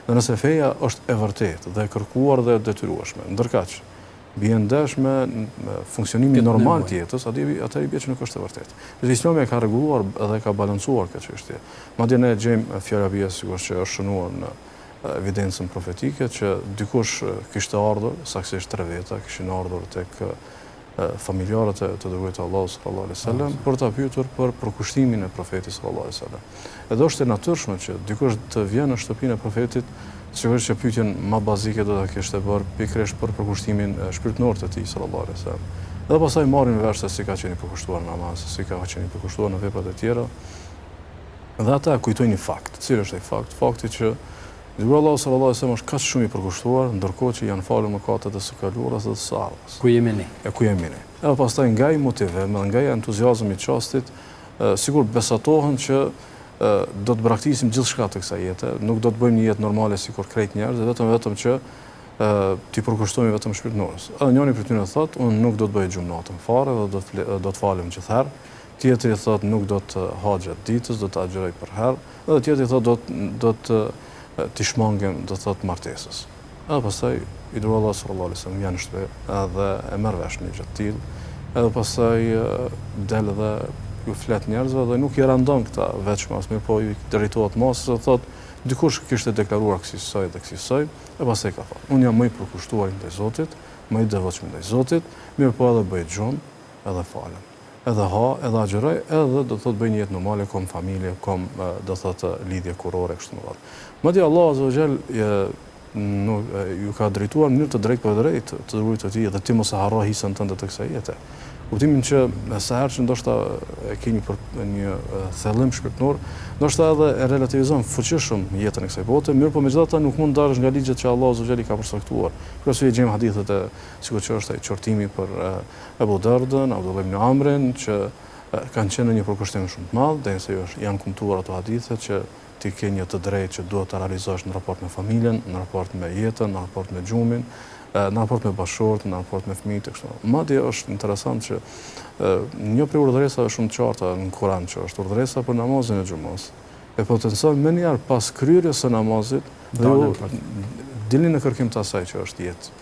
Dhe nëse feja është e vërtetë dhe e kërkuar dhe e detyrueshme, ndërkaq bien ndesh me funksionimin normal të jetës, atëherë i bie që nuk është e vërtetë. Islami e ka rregulluar dhe ka balancuar këtë çështje. Madje ne gjejmë fjalë bie sigurisht që është shënuar në evidencën profetike që dikush kishte ardhur, saktësisht 3 veta kishin ardhur tek familjarët e të dërguarit të Allahut sallallahu alaihi wasallam për ta pyetur për përkushtimin e profetit sallallahu alaihi wasallam. Edhe është e natyrshme që dikush të vjen në shtëpinë e profetit, sigurisht që pyetjen më bazike do ta kishte bërë pikërisht për përkushtimin shpirtëror të tij sallallahu alaihi wasallam. Dhe pastaj marrin vesh se si ka qenë përkushtuar në namaz, si ka qenë përkushtuar në veprat e tjera. Dhe ata kujtojnë një fakt. Cili është ai fakt? Fakti që dërguari Allahu sallallahu alaihi wasallam është kaq shumë i përkushtuar, ndërkohë që janë falur mëkatet e së kaluarës dhe të së ardhmes. Ku jemi ne? Ku jemi ne. Edhe pastaj nga ai motivim, nga ai entuziazmi i çastit, sigur besatohen që do të braktisim gjithçka të kësaj jete, nuk do të bëjmë një jetë normale sikur krejt njerëzit, vetëm që t'i përkushtojmë vetëm shpirtënorës. Edhe njëri prej tyre thotë, unë nuk do të bëj gjumë natën fare dhe do të falem gjithherë. Tjetri thotë nuk do të ha gjatë ditës, do të agjëroj për herë, edhe tjetri thotë do të t'i shmangem, do të thotë martesës. Edhe pastaj i dërguari Allahu sallallahu alaihi wasallam vjen në shtëpi edhe e merr vesh një gjë të tillë. Edhe pastaj del dhe ju flet njerëzve dhe nuk i randon këta veçmë as mirë, po i drejtohet masës dhe thotë dikush kishte deklaruar kësaj dhe kësaj, e pastaj ka thënë unë jam më i përkushtuar ndaj Zotit, më i devotshëm ndaj Zotit, mirë po edhe bëj gjumë, edhe falem. Edhe ha, edhe agjëroj, edhe do të thotë bëj një jetë normale, kom familje, kom do thotë lidhje kurore kështu me radhë. Madje Allah azza wa jall ju ka drejtuar në mënyrë të drejtë për drejtë të dërguarit të tij dhe ti mos e harro hisën tënde të kësaj jete. Kuptimin që sa herë që ndoshta e ke një thellim shpirtëror, ndoshta edhe e relativizon fuqishëm jetën e kësaj bote, mirë po megjithatë nuk mund dalësh nga ligjet që Allahu azza wa jall i ka përcaktuar. Për arsye gjejmë hadithet e sikur që është ai çortimi për Abu Dardën, Abdullah ibn Amrin, që kanë qenë në një përkushtim shumë të madh, derisa janë kumtuar ato hadithe që ti ke një të drejtë që duhet ta realizosh në raport me familjen, në raport me jetën, në raport me gjumin, në raport me bashkëshortë, në raport me fëmijët e kështu. Madje është interesant që një prej urdhëresave shumë të qarta në Kur'an që është urdhëresa për namazin e xumës. E potencon më njëherë pas kryerjes së namazit dhe dilni në kërkim të asaj që është jetë.